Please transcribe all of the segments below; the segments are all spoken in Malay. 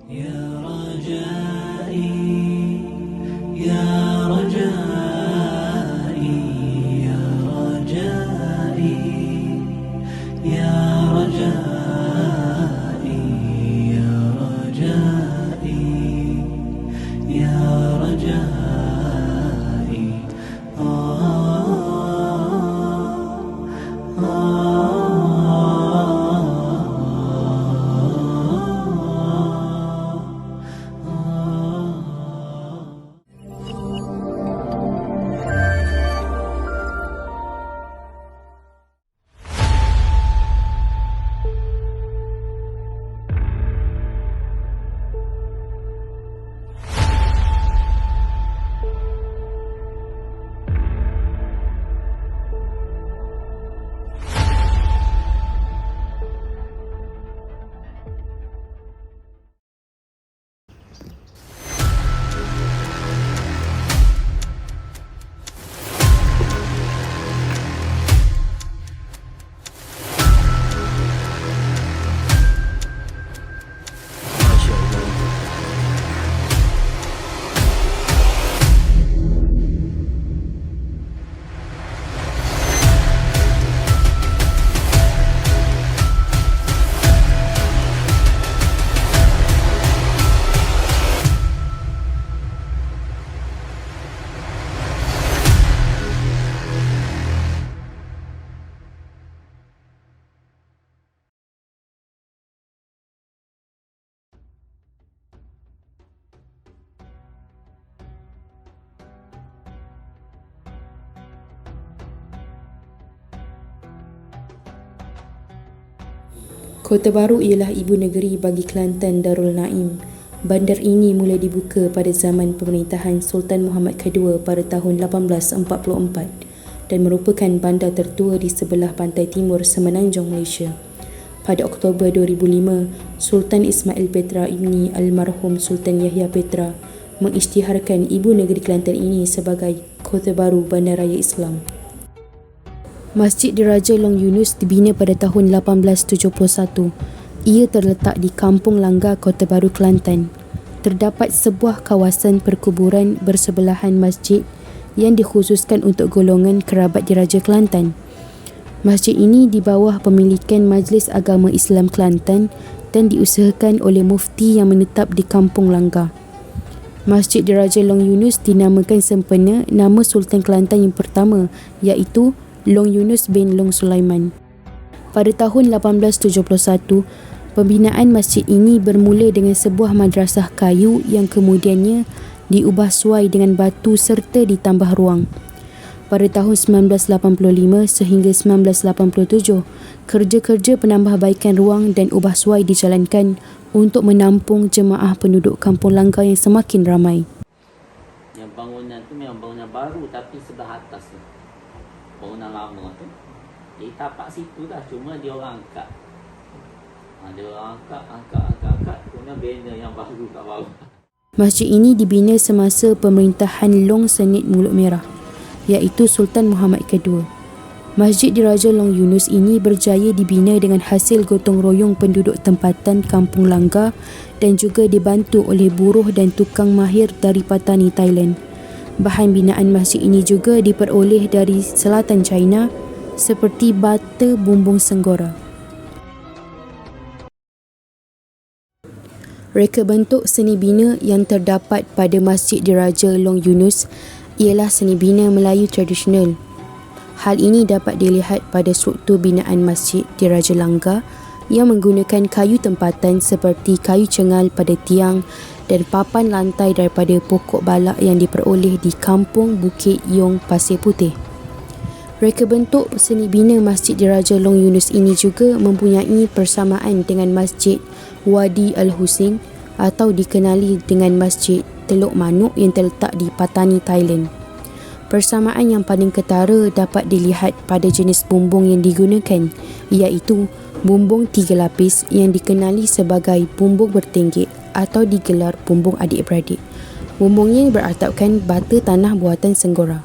يا رجائي يا رجائي يا رجائي يا رجائي يا رجائي يا رجائي Masya Allah. Kota Baru ialah ibu negeri bagi Kelantan Darul Naim. Bandar ini mula dibuka pada zaman pemerintahan Sultan Muhammad II pada tahun 1844 dan merupakan bandar tertua di sebelah pantai timur Semenanjung Malaysia. Pada Oktober 2005, Sultan Ismail Petra Ibni almarhum Sultan Yahya Petra mengisytiharkan ibu negeri Kelantan ini sebagai Kota Baru Bandaraya Islam. Masjid Diraja Long Yunus dibina pada tahun 1871. Ia terletak di Kampung Langgar, Kota Baru, Kelantan. Terdapat sebuah kawasan perkuburan bersebelahan masjid yang dikhususkan untuk golongan kerabat Diraja Kelantan. Masjid ini di bawah pemilikan Majlis Agama Islam Kelantan dan diusahakan oleh mufti yang menetap di Kampung Langgar. Masjid Diraja Long Yunus dinamakan sempena nama Sultan Kelantan yang pertama, iaitu Long Yunus bin Long Sulaiman. Pada tahun 1871, pembinaan masjid ini bermula dengan sebuah madrasah kayu yang kemudiannya diubah suai dengan batu serta ditambah ruang. Pada tahun 1985 sehingga 1987, kerja-kerja penambahbaikan ruang dan ubah suai dijalankan untuk menampung jemaah penduduk Kampung Langgar yang semakin ramai. Yang bangunan tu memang bangunan baru tapi sebelah atas tu. Bangunan lama tu. Jadi tapak situ dah, cuma dia orang angkat. Dia orang angkat. Kemudian banner yang baru kat bawah. Masjid ini dibina semasa pemerintahan Long Senit Mulut Merah, iaitu Sultan Muhammad II. Masjid Diraja Long Yunus ini berjaya dibina dengan hasil gotong royong penduduk tempatan Kampung Langgar dan juga dibantu oleh buruh dan tukang mahir dari Patani, Thailand. Bahan binaan masjid ini juga diperoleh dari selatan China seperti bata bumbung senggora. Reka bentuk seni bina yang terdapat pada Masjid Diraja Long Yunus ialah seni bina Melayu tradisional. Hal ini dapat dilihat pada struktur binaan Masjid Diraja Langgar yang menggunakan kayu tempatan seperti kayu cengal pada tiang dan papan lantai daripada pokok balak yang diperoleh di Kampung Bukit Yong, Pasir Putih. Reka bentuk seni bina Masjid Diraja Long Yunus ini juga mempunyai persamaan dengan Masjid Wadi Al-Husin atau dikenali dengan Masjid Teluk Manuk yang terletak di Patani, Thailand. Persamaan yang paling ketara dapat dilihat pada jenis bumbung yang digunakan, iaitu bumbung 3 lapis yang dikenali sebagai bumbung bertinggik atau digelar bumbung adik-beradik. Bumbungnya beratapkan bata tanah buatan senggora.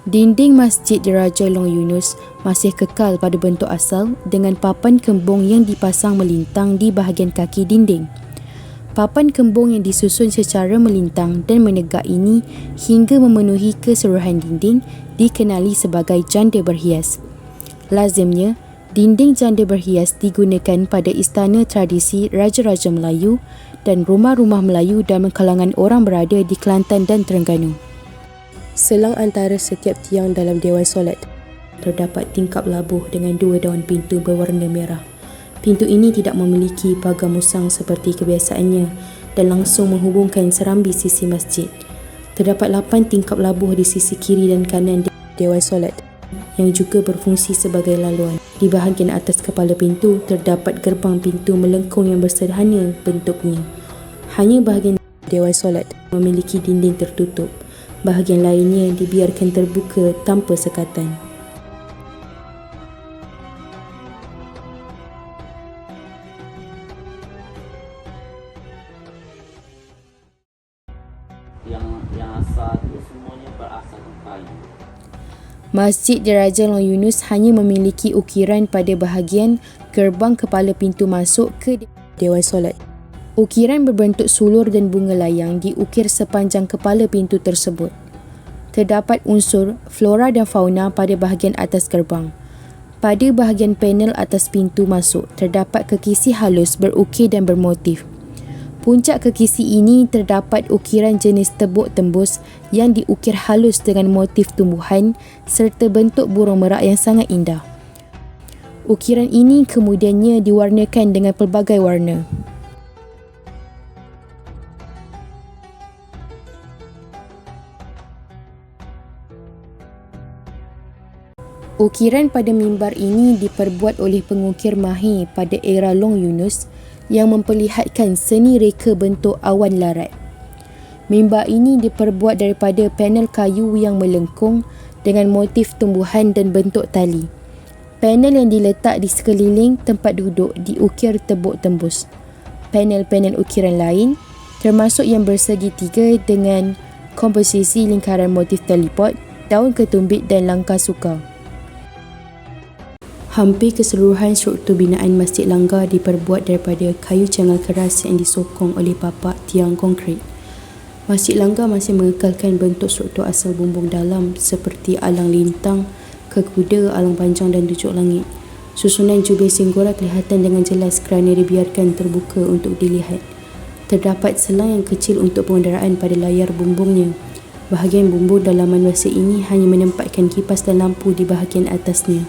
Dinding Masjid Diraja Long Yunus masih kekal pada bentuk asal dengan papan kembung yang dipasang melintang di bahagian kaki dinding. Papan kembung yang disusun secara melintang dan menegak ini hingga memenuhi keseluruhan dinding dikenali sebagai janda berhias. Lazimnya, dinding janda berhias digunakan pada istana tradisi Raja-Raja Melayu dan rumah-rumah Melayu dan kalangan orang berada di Kelantan dan Terengganu. Selang antara setiap tiang dalam Dewan Solat terdapat tingkap labuh dengan 2 daun pintu berwarna merah. Pintu ini tidak memiliki pagar musang seperti kebiasaannya dan langsung menghubungkan serambi sisi masjid. Terdapat 8 tingkap labuh di sisi kiri dan kanan Dewan Solat yang juga berfungsi sebagai laluan. Di bahagian atas kepala pintu terdapat gerbang pintu melengkung yang bersederhana bentuknya. Hanya bahagian Dewan Solat memiliki dinding tertutup. Bahagian lainnya dibiarkan terbuka tanpa sekatan. Yang asal tu semuanya berasaskan kayu. Masjid Diraja Long Yunus hanya memiliki ukiran pada bahagian gerbang kepala pintu masuk ke Dewan Solat. Ukiran berbentuk sulur dan bunga layang diukir sepanjang kepala pintu tersebut. Terdapat unsur flora dan fauna pada bahagian atas gerbang. Pada bahagian panel atas pintu masuk, terdapat kekisi halus berukir dan bermotif. Puncak kekisi ini terdapat ukiran jenis tebuk tembus yang diukir halus dengan motif tumbuhan serta bentuk burung merak yang sangat indah. Ukiran ini kemudiannya diwarnakan dengan pelbagai warna. Ukiran pada mimbar ini diperbuat oleh pengukir mahir pada era Long Yunus yang memperlihatkan seni reka bentuk awan larat. Mimbar ini diperbuat daripada panel kayu yang melengkung dengan motif tumbuhan dan bentuk tali. Panel yang diletak di sekeliling tempat duduk diukir tebuk tembus. Panel-panel ukiran lain, termasuk yang bersegi tiga dengan komposisi lingkaran motif teleport, daun ketumbit dan langkah suka. Hampir keseluruhan struktur binaan Masjid Langgar diperbuat daripada kayu cangal keras yang disokong oleh papak tiang konkrit. Masjid Langgar masih mengekalkan bentuk struktur asal bumbung dalam seperti alang lintang, kekuda, alang panjang dan tujuh langit. Susunan jubir singgora kelihatan dengan jelas kerana dibiarkan terbuka untuk dilihat. Terdapat selang yang kecil untuk pengenderaan pada layar bumbungnya. Bahagian bumbung dalaman masjid ini hanya menempatkan kipas dan lampu di bahagian atasnya.